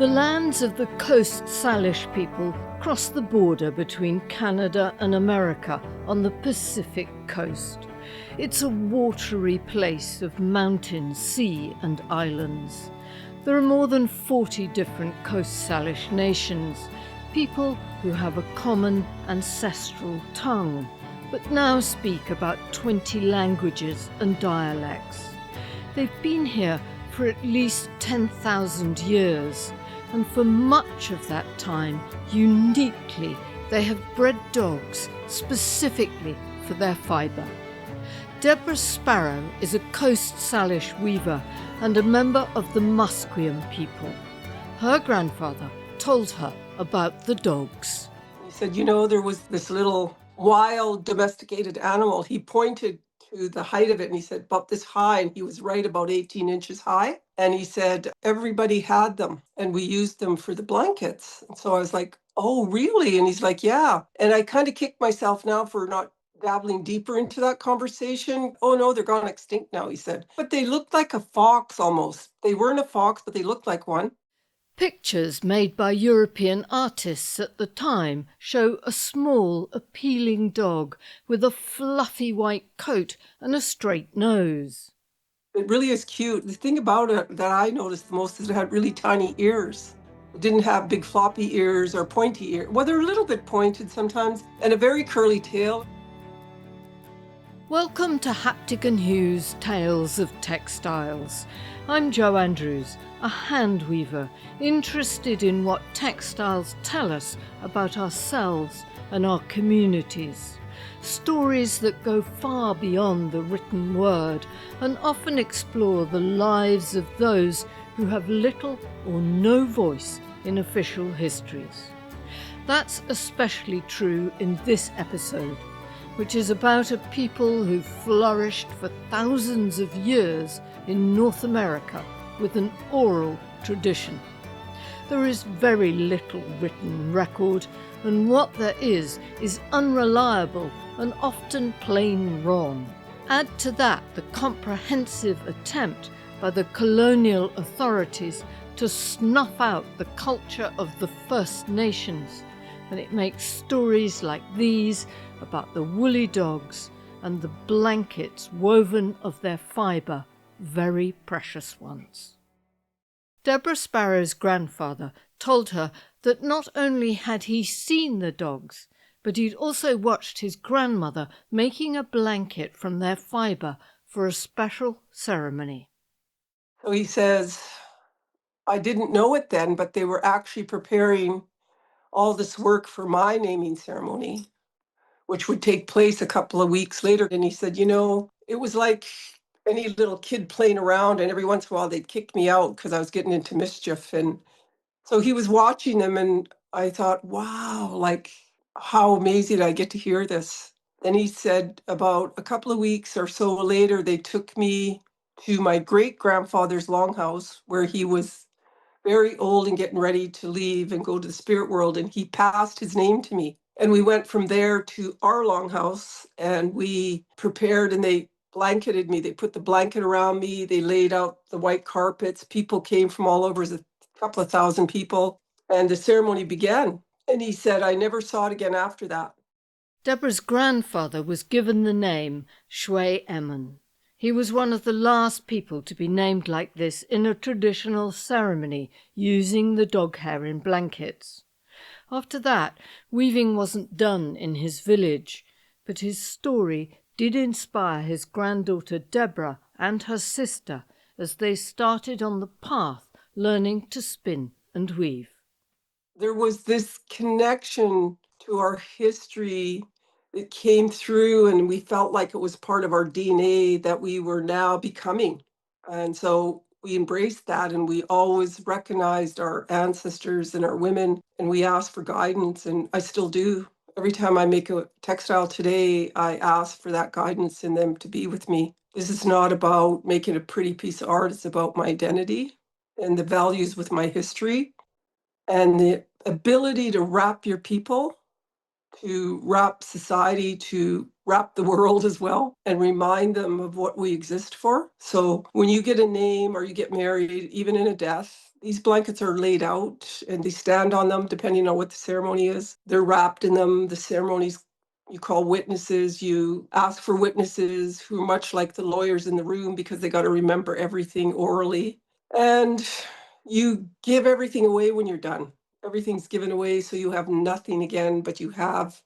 The lands of the Coast Salish people cross the border between Canada and America on the Pacific coast. It's a watery place of mountain, sea and islands. There are more than 40 different Coast Salish nations, people who have a common ancestral tongue, but now speak about 20 languages and dialects. They've been here for at least 10,000 years, and for much of that time, uniquely, they have bred dogs specifically for their fibre. Deborah Sparrow is a Coast Salish weaver and a member of the Musqueam people. Her grandfather told her about the dogs. He said, there was this little wild domesticated animal. He pointed to the height of it and he said, about this high, and he was right, about 18 inches high. And he said, everybody had them and we used them for the blankets. And so I was like, oh, really? And he's like, yeah. And I kind of kicked myself now for not dabbling deeper into that conversation. Oh no, they're gone extinct now, he said. But they looked like a fox almost. They weren't a fox, but they looked like one. Pictures made by European artists at the time show a small, appealing dog with a fluffy white coat and a straight nose. It really is cute. The thing about it that I noticed the most is it had really tiny ears. It didn't have big floppy ears or pointy ears. Well, they're a little bit pointed sometimes, and a very curly tail. Welcome to Haptic and Hughes Tales of Textiles. I'm Jo Andrews, a hand weaver, interested in what textiles tell us about ourselves and our communities. Stories that go far beyond the written word and often explore the lives of those who have little or no voice in official histories. That's especially true in this episode, which is about a people who flourished for thousands of years in North America with an oral tradition. There is very little written record, and what there is unreliable and often plain wrong. Add to that the comprehensive attempt by the colonial authorities to snuff out the culture of the First Nations, and it makes stories like these about the woolly dogs and the blankets woven of their fibre very precious ones. Deborah Sparrow's grandfather told her that not only had he seen the dogs, but he'd also watched his grandmother making a blanket from their fibre for a special ceremony. So he says, I didn't know it then, but they were actually preparing all this work for my naming ceremony, which would take place a couple of weeks later. And he said, it was like any little kid playing around, and every once in a while they'd kick me out because I was getting into mischief. And so he was watching them, and I thought, wow, like how amazing I get to hear this. Then he said about a couple of weeks or so later, they took me to my great-grandfather's longhouse where he was very old and getting ready to leave and go to the spirit world, and he passed his name to me. And we went from there to our longhouse, and we prepared, and they blanketed me. They put the blanket around me. They laid out the white carpets. People came from all over, a couple of thousand people, and the ceremony began. And he said, I never saw it again after that. Deborah's grandfather was given the name Shui Emun. He was one of the last people to be named like this in a traditional ceremony using the dog hair in blankets. After that, weaving wasn't done in his village, but his story did inspire his granddaughter Deborah and her sister as they started on the path learning to spin and weave. There was this connection to our history that came through, and we felt like it was part of our DNA that we were now becoming. And so we embraced that, and we always recognized our ancestors and our women, and we asked for guidance, and I still do. Every time I make a textile today, I ask for that guidance and them to be with me. This is not about making a pretty piece of art. It's about my identity and the values with my history and the ability to wrap your people, to wrap society, to wrap the world as well, and remind them of what we exist for. So when you get a name or you get married, even in a death, These blankets are laid out and they stand on them depending on what the ceremony is. They're wrapped in them. The ceremonies, you call witnesses, you ask for witnesses who are much like the lawyers in the room because they got to remember everything orally. And you give everything away when you're done. Everything's given away, so you have nothing again, but you have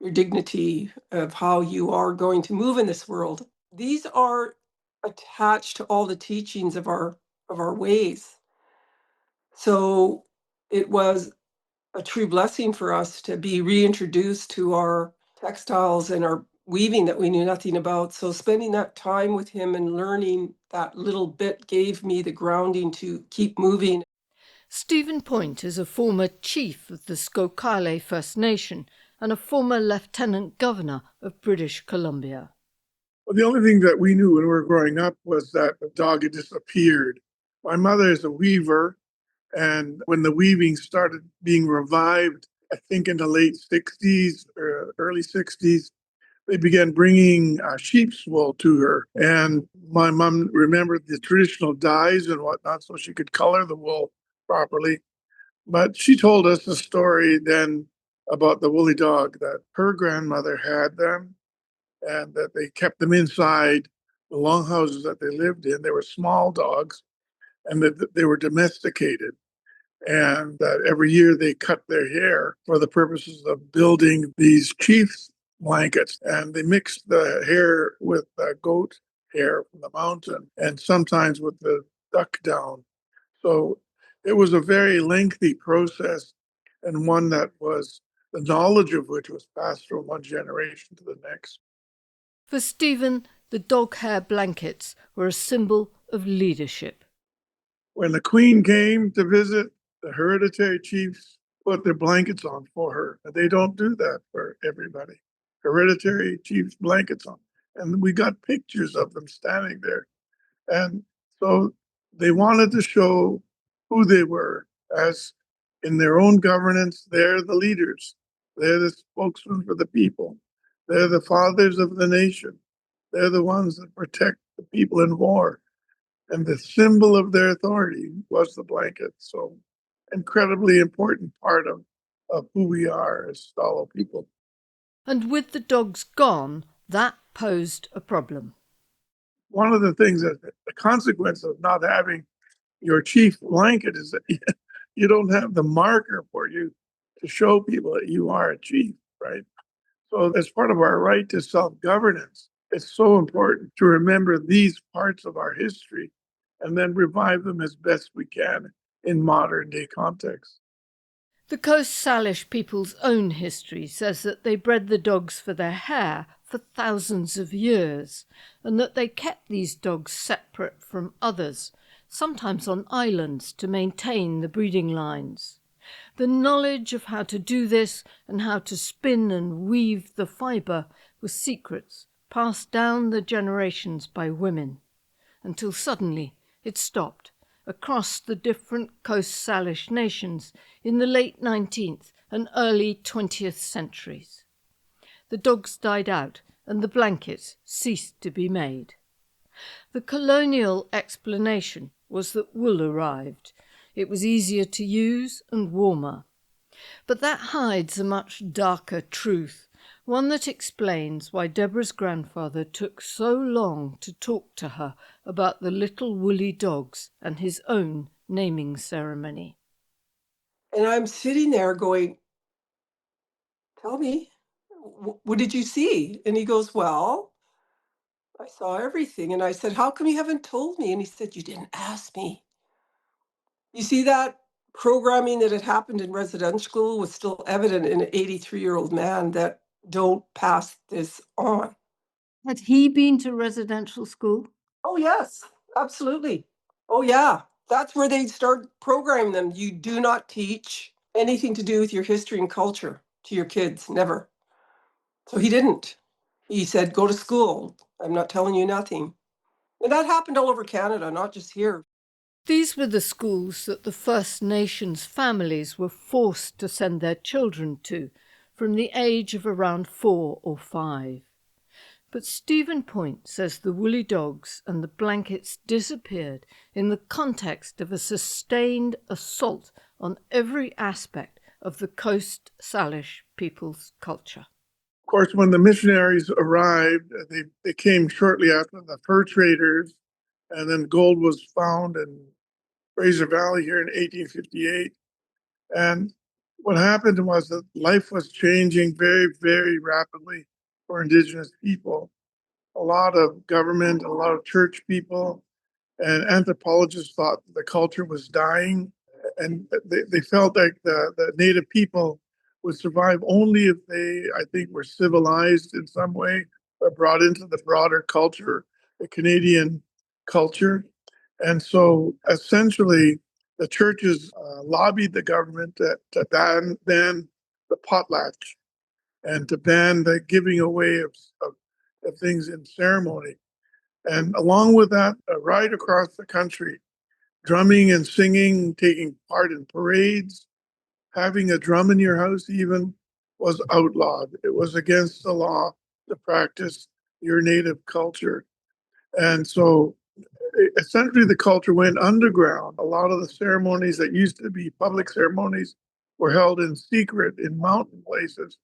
your dignity of how you are going to move in this world. These are attached to all the teachings of our ways. So it was a true blessing for us to be reintroduced to our textiles and our weaving that we knew nothing about. So spending that time with him and learning that little bit gave me the grounding to keep moving. Stephen Point is a former chief of the Skokale First Nation and a former Lieutenant Governor of British Columbia. Well, the only thing that we knew when we were growing up was that the dog had disappeared. My mother is a weaver, and when the weaving started being revived, I think in the late 60s or early 60s, they began bringing sheep's wool to her. And my mom remembered the traditional dyes and whatnot so she could color the wool properly. But she told us a story then about the woolly dog, that her grandmother had them and that they kept them inside the longhouses that they lived in. They were small dogs and that they were domesticated. And that every year they cut their hair for the purposes of building these chiefs blankets. And they mixed the hair with goat hair from the mountain and sometimes with the duck down. So it was a very lengthy process, and one that was the knowledge of which was passed from one generation to the next. For Stephen, the dog hair blankets were a symbol of leadership. When the queen came to visit, the hereditary chiefs put their blankets on for her. They don't do that for everybody. Hereditary chiefs blankets on. And we got pictures of them standing there. And so they wanted to show who they were, as in their own governance, they're the leaders. They're the spokesmen for the people. They're the fathers of the nation. They're the ones that protect the people in war. And the symbol of their authority was the blanket. So incredibly important part of who we are as Stalo people. And with the dogs gone, that posed a problem. One of the things that the consequence of not having your chief blanket is that you don't have the marker for you to show people that you are a chief, right? So as part of our right to self-governance, it's so important to remember these parts of our history and then revive them as best we can in modern day context. The Coast Salish people's own history says that they bred the dogs for their hair for thousands of years, and that they kept these dogs separate from others, sometimes on islands, to maintain the breeding lines. The knowledge of how to do this and how to spin and weave the fibre was secrets passed down the generations by women, until suddenly it stopped across the different Coast Salish nations in the late 19th and early 20th centuries. The dogs died out and the blankets ceased to be made. The colonial explanation was that wool arrived. It was easier to use and warmer. But that hides a much darker truth, one that explains why Deborah's grandfather took so long to talk to her about the little woolly dogs and his own naming ceremony. And I'm sitting there going, tell me, what did you see? And he goes, well, I saw everything. And I said, how come you haven't told me? And he said, you didn't ask me. You see, that programming that had happened in residential school was still evident in an 83-year-old man that don't pass this on. Had he been to residential school? Oh, yes, absolutely. Oh, yeah. That's where they start programming them. You do not teach anything to do with your history and culture to your kids, never. So he didn't. He said, go to school. I'm not telling you nothing. And that happened all over Canada, not just here. These were the schools that the First Nations families were forced to send their children to from the age of around 4 or 5. But Stephen Point says the woolly dogs and the blankets disappeared in the context of a sustained assault on every aspect of the Coast Salish people's culture. Of course, when the missionaries arrived, they came shortly after the fur traders, and then gold was found in Fraser Valley here in 1858. And what happened was that life was changing very, very rapidly for Indigenous people. A lot of government, a lot of church people, and anthropologists thought the culture was dying. And they felt like the Native people would survive only if they, I think, were civilized in some way or brought into the broader culture, the Canadian culture. And so essentially, the churches lobbied the government to ban the potlatch and to ban the giving away of things in ceremony. And along with that, right across the country, drumming and singing, taking part in parades, having a drum in your house even was outlawed. It was against the law to practice your native culture. And so essentially the culture went underground. A lot of the ceremonies that used to be public ceremonies were held in secret in mountain places.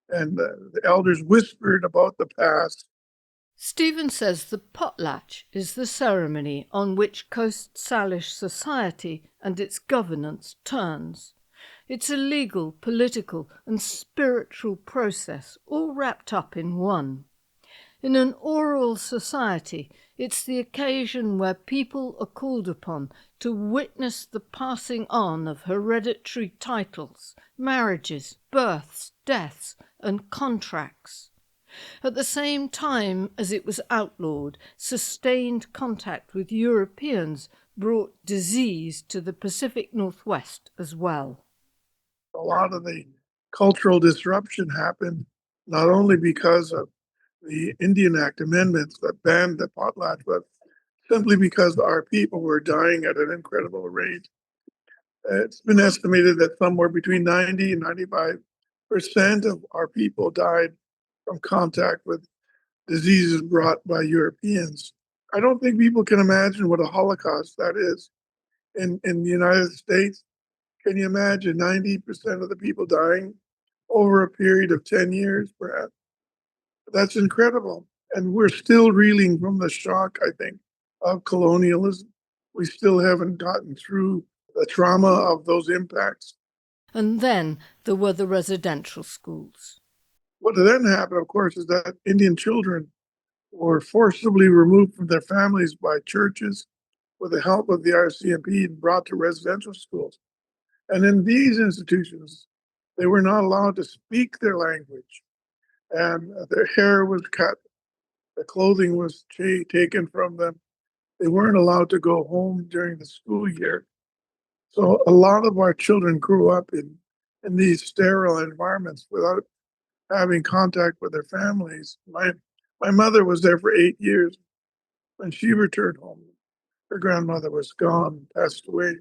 And the elders whispered about the past. Stephen says the potlatch is the ceremony on which Coast Salish society and its governance turns. It's a legal, political and spiritual process all wrapped up in one. In an oral society, it's the occasion where people are called upon to witness the passing on of hereditary titles, marriages, births, deaths and contracts. At the same time as it was outlawed, sustained contact with Europeans brought disease to the Pacific Northwest as well. A lot of the cultural disruption happened not only because of the Indian Act amendments that banned the potlatch, but simply because our people were dying at an incredible rate. It's been estimated that somewhere between 90 and 95% of our people died from contact with diseases brought by Europeans. I don't think people can imagine what a Holocaust that is. In the United States, can you imagine 90% of the people dying over a period of 10 years, perhaps? That's incredible. And we're still reeling from the shock, I think, of colonialism. We still haven't gotten through the trauma of those impacts. And then there were the residential schools. What then happened, of course, is that Indian children were forcibly removed from their families by churches with the help of the RCMP and brought to residential schools. And in these institutions, they were not allowed to speak their language. And their hair was cut, the clothing was taken from them. They weren't allowed to go home during the school year. So a lot of our children grew up in these sterile environments without having contact with their families. My mother was there for 8 years. When she returned home, her grandmother was gone, passed away.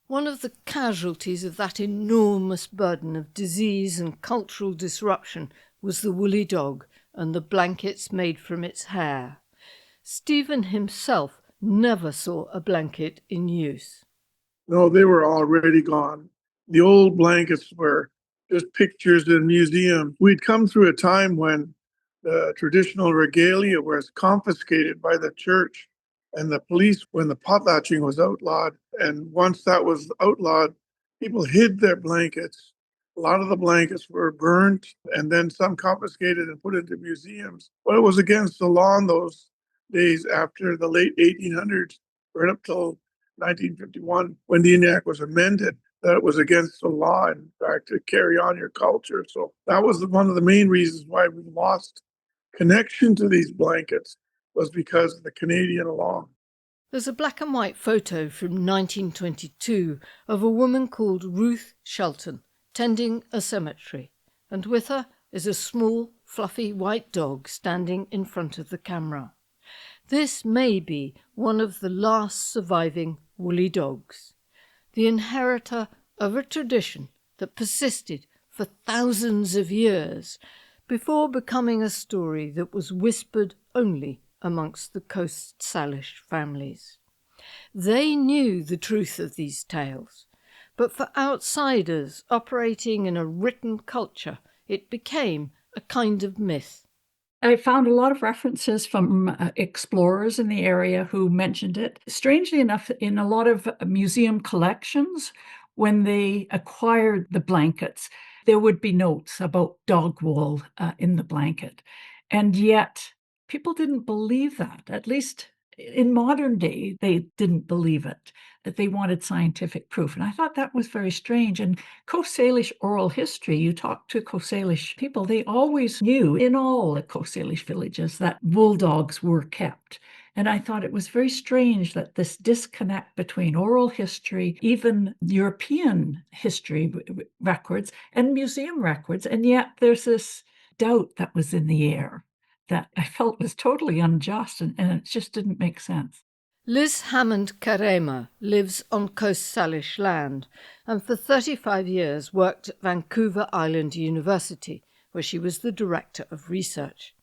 One of the casualties of that enormous burden of disease and cultural disruption was the woolly dog and the blankets made from its hair. Stephen himself never saw a blanket in use. No, they were already gone. The old blankets were just pictures in museums. We'd come through a time when the traditional regalia was confiscated by the church and the police when the potlatching was outlawed. And once that was outlawed, people hid their blankets. A lot of the blankets were burnt and then some confiscated and put into museums. But it was against the law in those days after the late 1800s, right up till 1951, when the Indian Act was amended, that it was against the law, in fact, to carry on your culture. So that was one of the main reasons why we lost connection to these blankets, was because of the Canadian law. There's a black and white photo from 1922 of a woman called Ruth Shelton tending a cemetery, and with her is a small, fluffy white dog standing in front of the camera. This may be one of the last surviving woolly dogs, the inheritor of a tradition that persisted for thousands of years, before becoming a story that was whispered only amongst the Coast Salish families. They knew the truth of these tales, but for outsiders operating in a written culture, it became a kind of myth. I found a lot of references from explorers in the area who mentioned it. Strangely enough, in a lot of museum collections, when they acquired the blankets, there would be notes about dog wool in the blanket. And yet, people didn't believe that. At least in modern day, they didn't believe it, that they wanted scientific proof. And I thought that was very strange. And Coast Salish oral history, you talk to Coast Salish people, they always knew in all the Coast Salish villages that wool dogs were kept. And I thought it was very strange that this disconnect between oral history, even European history records, and museum records, and yet there's this doubt that was in the air that I felt was totally unjust, and it just didn't make sense. Liz Hammond Karema lives on Coast Salish land and for 35 years worked at Vancouver Island University, where she was the director of research.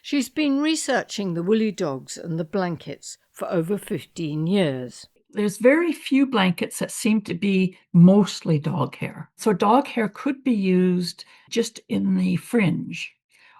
She's been researching the woolly dogs and the blankets for over 15 years. There's very few blankets that seem to be mostly dog hair. So dog hair could be used just in the fringe,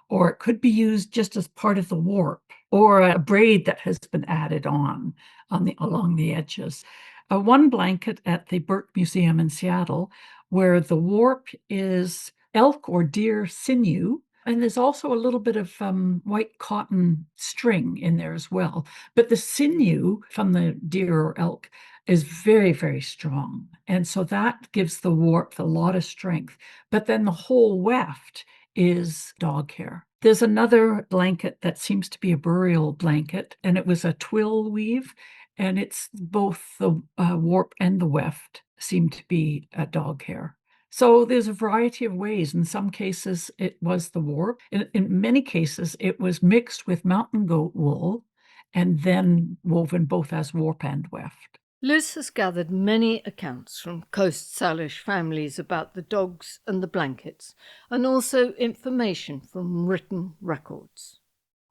or it could be used just as part of the warp, or a braid that has been added on along the edges. One blanket at the Burke Museum in Seattle, where the warp is elk or deer sinew, and there's also a little bit of white cotton string in there as well. But the sinew from the deer or elk is very, very strong. And so that gives the warp a lot of strength. But then the whole weft is dog hair. There's another blanket that seems to be a burial blanket, and it was a twill weave, and it's both the warp and the weft seem to be dog hair. So there's a variety of ways. In some cases, it was the warp. In many cases, it was mixed with mountain goat wool and then woven both as warp and weft. Liz has gathered many accounts from Coast Salish families about the dogs and the blankets, and also information from written records.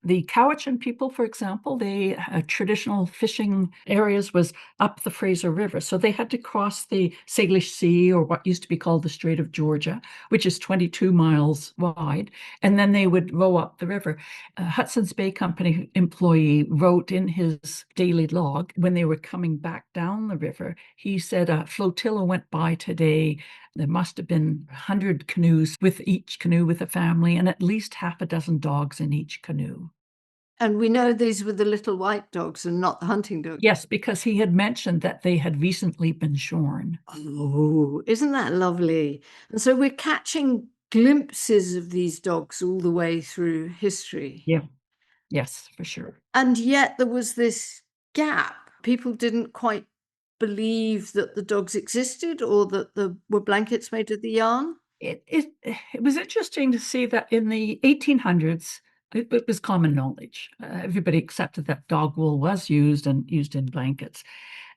The Cowichan people, for example, they traditional fishing areas was up the Fraser River. So they had to cross the Salish Sea, or what used to be called the Strait of Georgia, which is 22 miles wide. And then they would row up the river. Hudson's Bay Company employee wrote in his daily log when they were coming back down the river, he said, a flotilla went by today. There must have been 100 canoes, with each canoe with a family, and at least half a dozen dogs in each canoe. And we know these were the little white dogs and not the hunting dogs. Yes, because he had mentioned that they had recently been shorn. Oh, isn't that lovely? And so we're catching glimpses of these dogs all the way through history. Yeah, yes, for sure. And yet there was this gap. People didn't quite believe that the dogs existed or that there were blankets made of the yarn. It was interesting to see that in the 1800s, it was common knowledge. Everybody accepted that dog wool was used and used in blankets.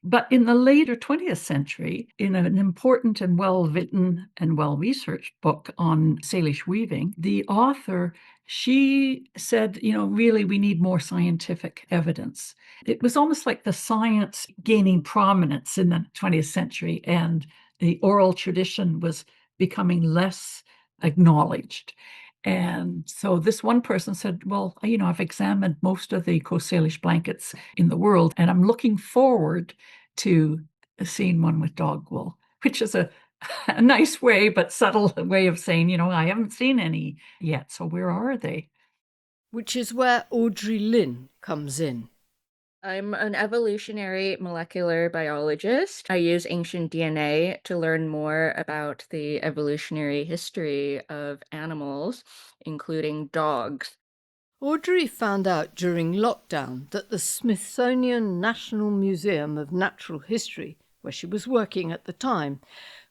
But in the later 20th century, in an important and well-written and well-researched book on Salish weaving, the author, she said, really, we need more scientific evidence. It was almost like the science gaining prominence in the 20th century, and the oral tradition was becoming less acknowledged. And so this one person said, well, I've examined most of the Coast Salish blankets in the world, and I'm looking forward to seeing one with dog wool, which is a nice way, but subtle way of saying, I haven't seen any yet. So where are they? Which is where Audrey Lynn comes in. I'm an evolutionary molecular biologist. I use ancient DNA to learn more about the evolutionary history of animals, including dogs. Audrey found out during lockdown that the Smithsonian National Museum of Natural History, where she was working at the time,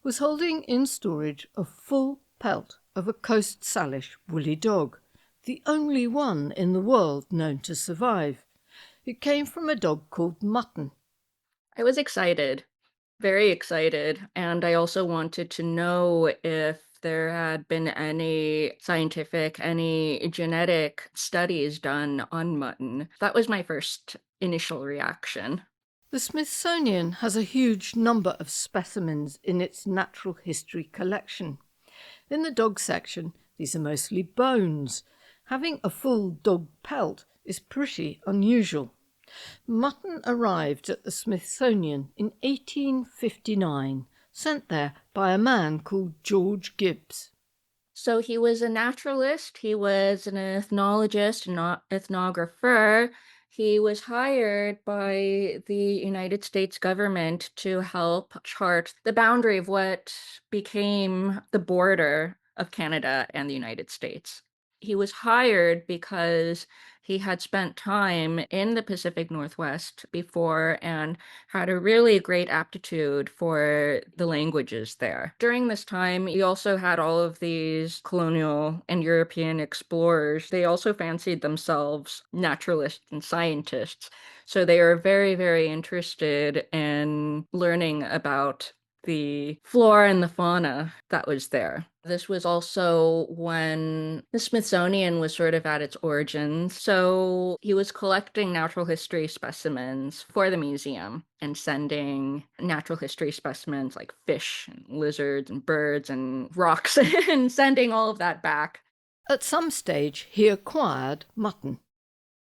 was holding in storage a full pelt of a Coast Salish woolly dog, the only one in the world known to survive. It came from a dog called Mutton. I was excited, very excited, and I also wanted to know if if there had been any scientific, any genetic studies done on mutton. That was my first initial reaction. The Smithsonian has a huge number of specimens in its natural history collection. In the dog section, these are mostly bones. Having a full dog pelt is pretty unusual. Mutton arrived at the Smithsonian in 1859, sent there by a man called George Gibbs. So he was a naturalist, he was an ethnologist, an ethnographer. He was hired by the United States government to help chart the boundary of what became the border of Canada and the United States. He was hired because he had spent time in the Pacific Northwest before and had a really great aptitude for the languages there. During this time, he also had all of these colonial and European explorers. They also fancied themselves naturalists and scientists. So they were very, very interested in learning about the flora and the fauna that was there. This was also when the Smithsonian was sort of at its origins. So he was collecting natural history specimens for the museum and sending natural history specimens like fish and lizards and birds and rocks and sending all of that back. At some stage, he acquired mutton.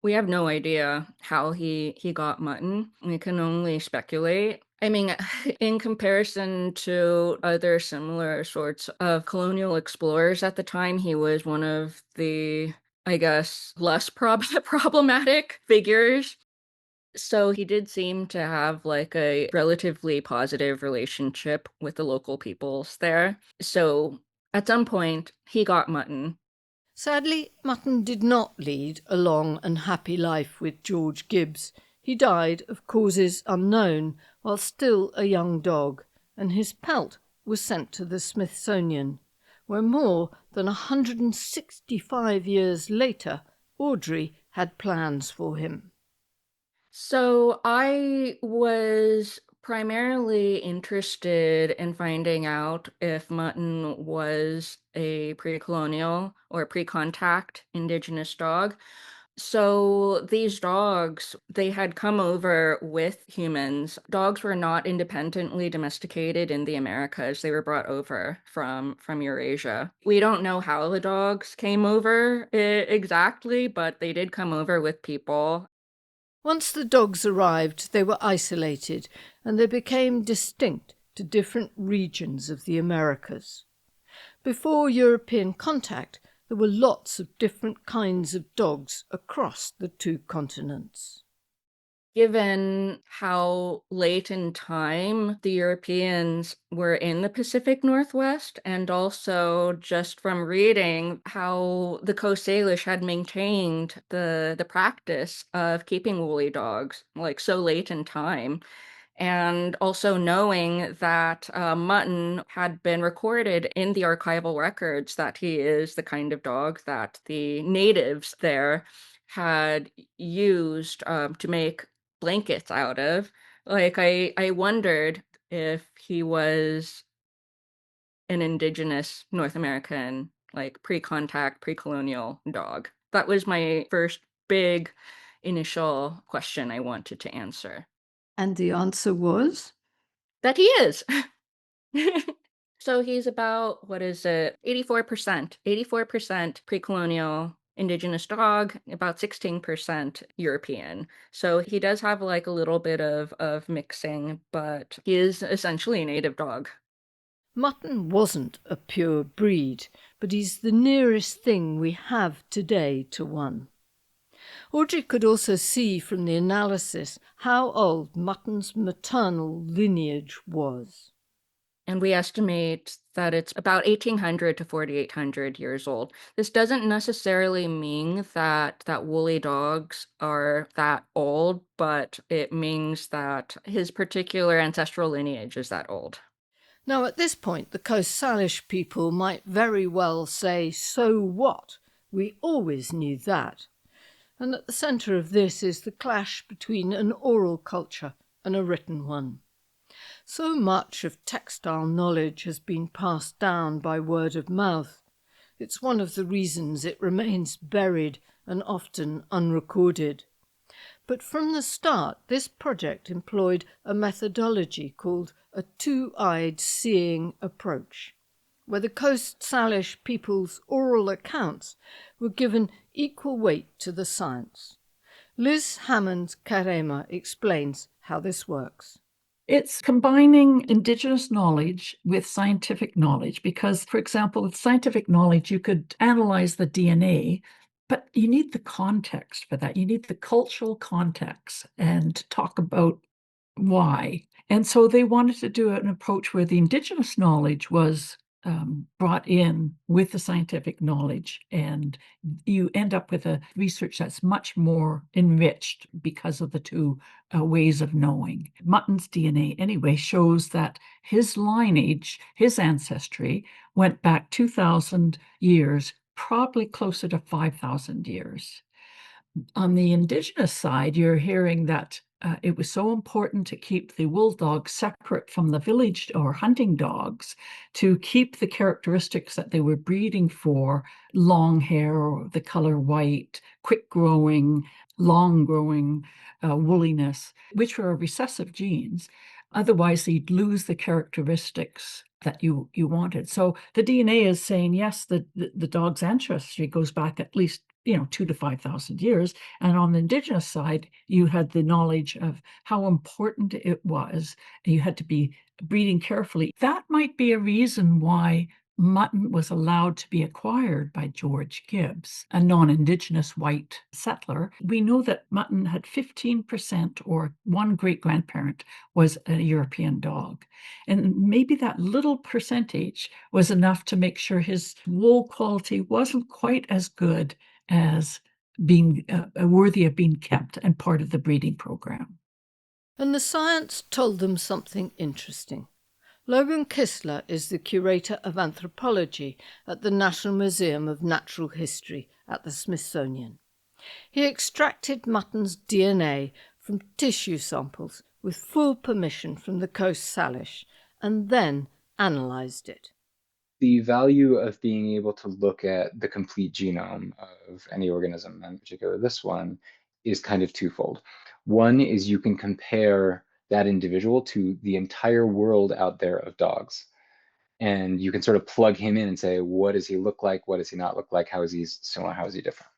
We have no idea how he got mutton. We can only speculate. I mean, in comparison to other similar sorts of colonial explorers at the time, he was one of the, I guess, less problematic figures. So he did seem to have like a relatively positive relationship with the local peoples there. So at some point, he got mutton. Sadly, Mutton did not lead a long and happy life with George Gibbs. He died of causes unknown while still a young dog, and his pelt was sent to the Smithsonian, where more than 165 years later, Audrey had plans for him. So I was primarily interested in finding out if mutton was a pre-colonial or pre-contact indigenous dog. So these dogs, they had come over with humans. Dogs were not independently domesticated in the Americas. They were brought over from Eurasia. We don't know how the dogs came over exactly, but they did come over with people. Once the dogs arrived, they were isolated, and they became distinct to different regions of the Americas. Before European contact, there were lots of different kinds of dogs across the two continents. Given how late in time the Europeans were in the Pacific Northwest, and also just from reading how the Coast Salish had maintained the practice of keeping woolly dogs like so late in time, and also knowing that mutton had been recorded in the archival records that he is the kind of dog that the natives there had used to make blankets out of. Like, I wondered if he was an indigenous North American, like pre-contact, pre-colonial dog. That was my first big initial question I wanted to answer. And the answer was? That he is. So he's about, 84%. 84% pre-colonial indigenous dog, about 16% European. So he does have like a little bit of mixing, but he is essentially a native dog. Mutton wasn't a pure breed, but he's the nearest thing we have today to one. Audrey could also see from the analysis how old Mutton's maternal lineage was. And we estimate that it's about 1800 to 4800 years old. This doesn't necessarily mean that woolly dogs are that old, but it means that his particular ancestral lineage is that old. Now, at this point, the Coast Salish people might very well say, "So what? We always knew that." And at the centre of this is the clash between an oral culture and a written one. So much of textile knowledge has been passed down by word of mouth. It's one of the reasons it remains buried and often unrecorded. But from the start, this project employed a methodology called a two-eyed seeing approach, where the Coast Salish people's oral accounts were given equal weight to the science. Liz Hammond-Karema explains how this works. It's combining indigenous knowledge with scientific knowledge because, for example, with scientific knowledge, you could analyze the DNA, but you need the context for that. You need the cultural context and talk about why. And so they wanted to do an approach where the indigenous knowledge was brought in with the scientific knowledge, and you end up with a research that's much more enriched because of the two ways of knowing. Mutton's DNA, anyway, shows that his lineage, his ancestry, went back 2,000 years, probably closer to 5,000 years. On the indigenous side, you're hearing that it was so important to keep the wool dogs separate from the village or hunting dogs to keep the characteristics that they were breeding for: long hair, or the color white, quick growing, long growing, woolliness, which were recessive genes. Otherwise, you'd lose the characteristics that you wanted. So the DNA is saying, yes, the dog's ancestry goes back at least 2 to 5,000 years. And on the indigenous side, you had the knowledge of how important it was. And you had to be breeding carefully. That might be a reason why mutton was allowed to be acquired by George Gibbs, a non-indigenous white settler. We know that mutton had 15%, or one great-grandparent was a European dog. And maybe that little percentage was enough to make sure his wool quality wasn't quite as good as being worthy of being kept and part of the breeding program. And the science told them something interesting. Logan Kistler is the curator of anthropology at the National Museum of Natural History at the Smithsonian. He extracted mutton's DNA from tissue samples with full permission from the Coast Salish and then analysed it. The value of being able to look at the complete genome of any organism, and in particular this one, is kind of twofold. One is you can compare that individual to the entire world out there of dogs. And you can sort of plug him in and say, what does he look like? What does he not look like? How is he similar? How is he different?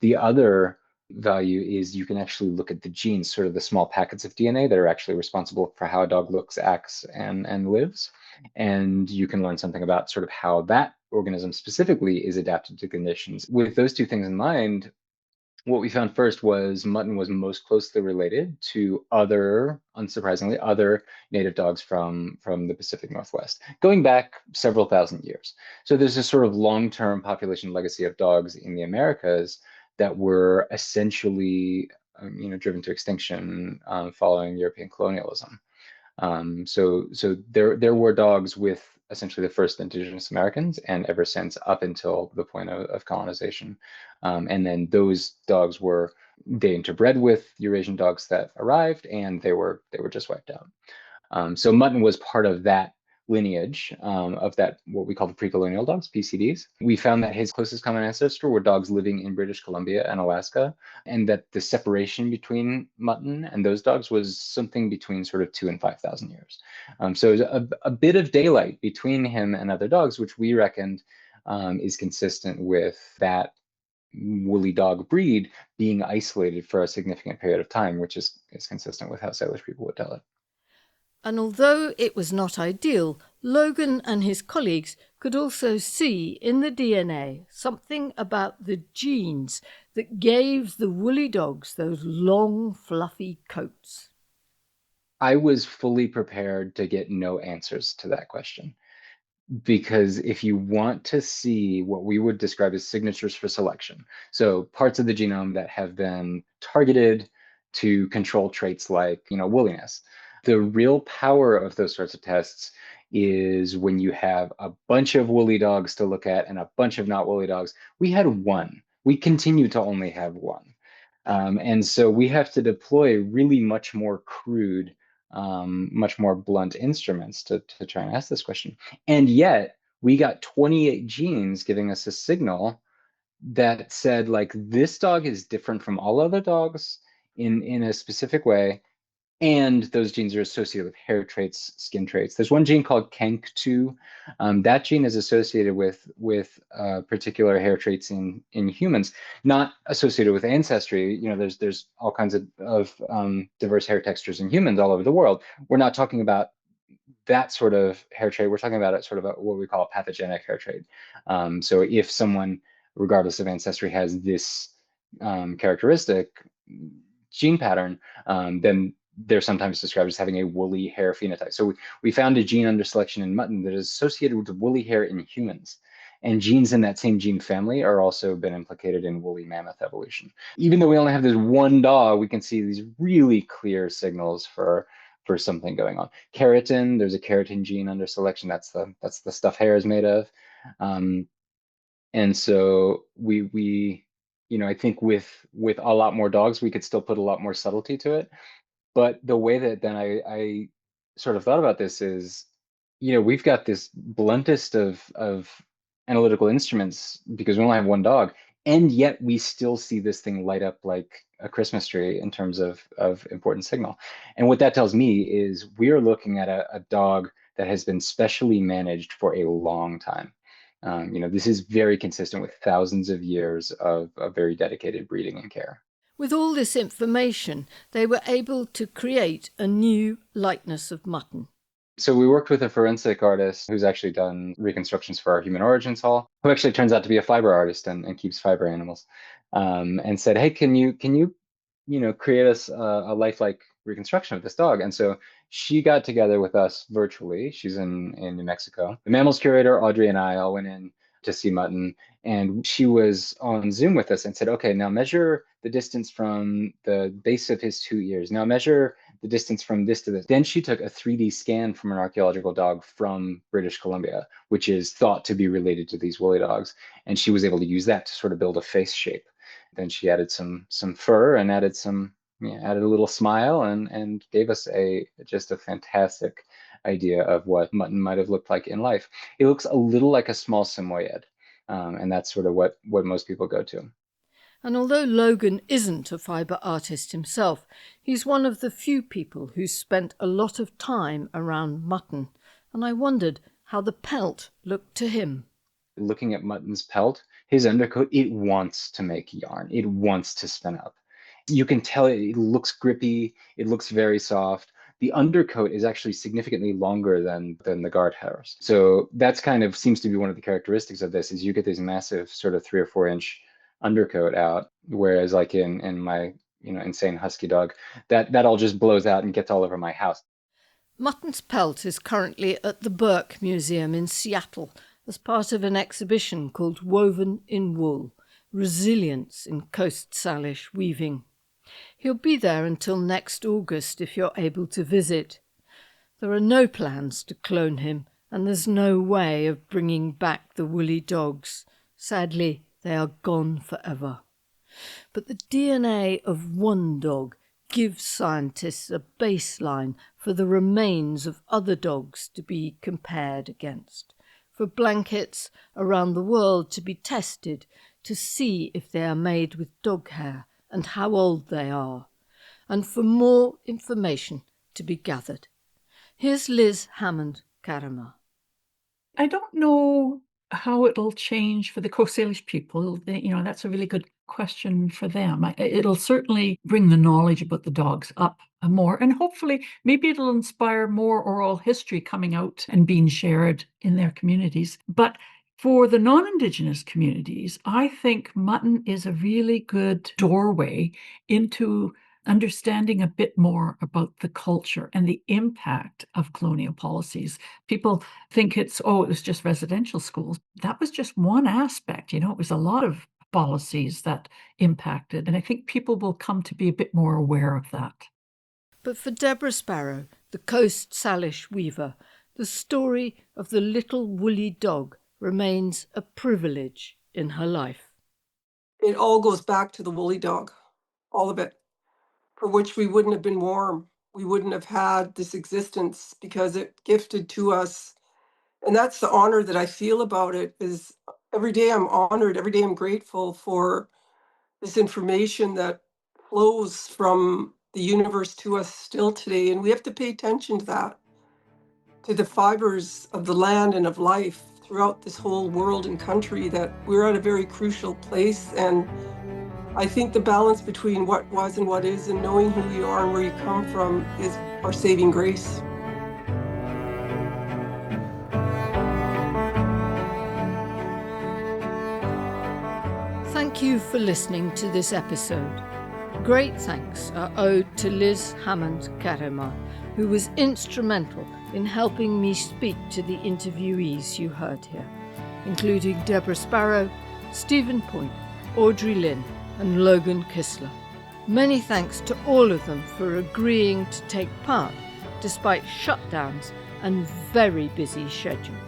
The other value is you can actually look at the genes, sort of the small packets of DNA that are actually responsible for how a dog looks, acts, and lives. And you can learn something about sort of how that organism specifically is adapted to conditions. With those two things in mind, what we found first was mutton was most closely related to unsurprisingly, other native dogs from the Pacific Northwest, going back several thousand years. So there's a sort of long-term population legacy of dogs in the Americas that were essentially, driven to extinction following European colonialism. So there were dogs with essentially the first indigenous Americans, and ever since up until the point of colonization. And then those dogs were they interbred with Eurasian dogs that arrived, and they were just wiped out. So mutton was part of that lineage of that, what we call the pre-colonial dogs, PCDs. We found that his closest common ancestor were dogs living in British Columbia and Alaska, and that the separation between mutton and those dogs was something between sort of 2,000 and 5,000 years. So there's a bit of daylight between him and other dogs, which we reckoned is consistent with that woolly dog breed being isolated for a significant period of time, which is consistent with how Salish people would tell it. And although it was not ideal, Logan and his colleagues could also see in the DNA something about the genes that gave the woolly dogs those long, fluffy coats. I was fully prepared to get no answers to that question. Because if you want to see what we would describe as signatures for selection, so parts of the genome that have been targeted to control traits like, woolliness, the real power of those sorts of tests is when you have a bunch of woolly dogs to look at and a bunch of not woolly dogs. We had one. We continue to only have one. And so we have to deploy really much more crude much more blunt instruments to try and ask this question. And yet we got 28 genes giving us a signal that said, like, this dog is different from all other dogs in a specific way, and those genes are associated with hair traits, skin traits. There's one gene called KANK2. That gene is associated with particular hair traits in humans, not associated with ancestry. You know, there's all kinds of diverse hair textures in humans all over the world. We're not talking about that sort of hair trait. We're talking about it sort of what we call a pathogenic hair trait. So if someone, regardless of ancestry, has this characteristic gene pattern, then they're sometimes described as having a woolly hair phenotype. So we found a gene under selection in mutton that is associated with woolly hair in humans. And genes in that same gene family are also been implicated in woolly mammoth evolution. Even though we only have this one dog, we can see these really clear signals for something going on. Keratin, there's a keratin gene under selection. That's the stuff hair is made of. And so we I think with a lot more dogs, we could still put a lot more subtlety to it. But the way that then I sort of thought about this is, we've got this bluntest of analytical instruments because we only have one dog, and yet we still see this thing light up like a Christmas tree in terms of important signal. And what that tells me is we're looking at a dog that has been specially managed for a long time. This is very consistent with thousands of years of very dedicated breeding and care. With all this information, they were able to create a new likeness of mutton. So we worked with a forensic artist who's actually done reconstructions for our Human Origins Hall, who actually turns out to be a fiber artist and keeps fiber animals, and said, hey, can you create us a lifelike reconstruction of this dog? And so she got together with us virtually. She's in New Mexico. The mammals curator, Audrey, and I all went in to see mutton, and she was on Zoom with us and said, okay, now measure the distance from the base of his 2 ears. Now measure the distance from this to this. Then she took a 3D scan from an archaeological dog from British Columbia, which is thought to be related to these woolly dogs. And she was able to use that to sort of build a face shape. Then she added some fur and added a little smile and gave us just a fantastic idea of what mutton might have looked like in life. It looks a little like a small Samoyed, and that's sort of what most people go to. And although Logan isn't a fibre artist himself, he's one of the few people who's spent a lot of time around mutton, and I wondered how the pelt looked to him. Looking at mutton's pelt, his undercoat, it wants to make yarn. It wants to spin up. You can tell it looks grippy. It looks very soft. The undercoat is actually significantly longer than the guard hairs. So that's kind of seems to be one of the characteristics of this is you get this massive sort of 3 or 4 inch undercoat out, whereas like in my insane husky dog, that all just blows out and gets all over my house. Mutton's pelt is currently at the Burke Museum in Seattle as part of an exhibition called Woven in Wool, Resilience in Coast Salish Weaving. He'll be there until next August if you're able to visit. There are no plans to clone him, and there's no way of bringing back the woolly dogs. Sadly, they are gone forever. But the DNA of one dog gives scientists a baseline for the remains of other dogs to be compared against, for blankets around the world to be tested to see if they are made with dog hair and how old they are, and for more information to be gathered. Here's Liz Hammond-Karamer. I don't know how it'll change for the Coast Salish people. That's a really good question for them. It'll certainly bring the knowledge about the dogs up more, and hopefully maybe it'll inspire more oral history coming out and being shared in their communities. But for the non-Indigenous communities, I think mutton is a really good doorway into understanding a bit more about the culture and the impact of colonial policies. People think it was just residential schools. That was just one aspect. It was a lot of policies that impacted, and I think people will come to be a bit more aware of that. But for Deborah Sparrow, the Coast Salish weaver, the story of the little woolly dog remains a privilege in her life. It all goes back to the woolly dog, all of it, for which we wouldn't have been warm we wouldn't have had this existence because it gifted to us. And that's the honor that I feel about it, is every day I'm honored, every day I'm grateful for this information that flows from the universe to us still today. And we have to pay attention to that, to the fibers of the land and of life throughout this whole world and country, that we're at a very crucial place. And I think the balance between what was and what is, and knowing who you are and where you come from, is our saving grace. Thank you for listening to this episode. Great thanks are owed to Liz Hammond-Karema, who was instrumental in helping me speak to the interviewees you heard here, including Deborah Sparrow, Stephen Point, Audrey Lynn, and Logan Kistler. Many thanks to all of them for agreeing to take part despite shutdowns and very busy schedules.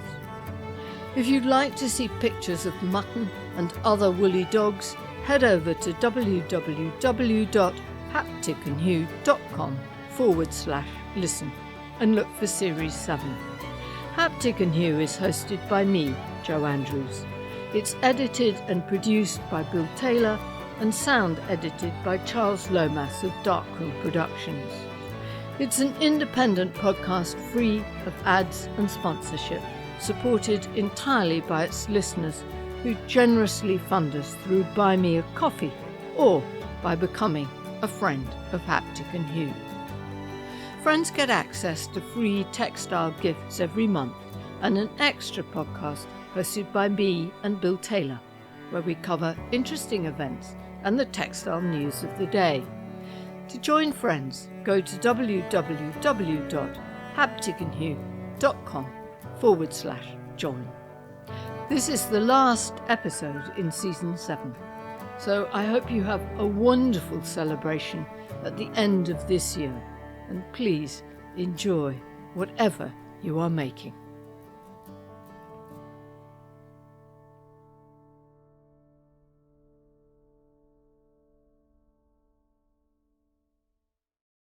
If you'd like to see pictures of mutton and other woolly dogs, head over to www.hapticandhue.com/listen and look for Series 7. Haptic and Hue is hosted by me, Jo Andrews. It's edited and produced by Bill Taylor and sound edited by Charles Lomas of Darkroom Productions. It's an independent podcast free of ads and sponsorship, supported entirely by its listeners who generously fund us through Buy Me a Coffee or by becoming a friend of Haptic and Hue. Friends get access to free textile gifts every month and an extra podcast hosted by me and Bill Taylor, where we cover interesting events and the textile news of the day. To join Friends, go to www.hapticandhue.com/join. This is the last episode in Season 7, so I hope you have a wonderful celebration at the end of this year, and please enjoy whatever you are making.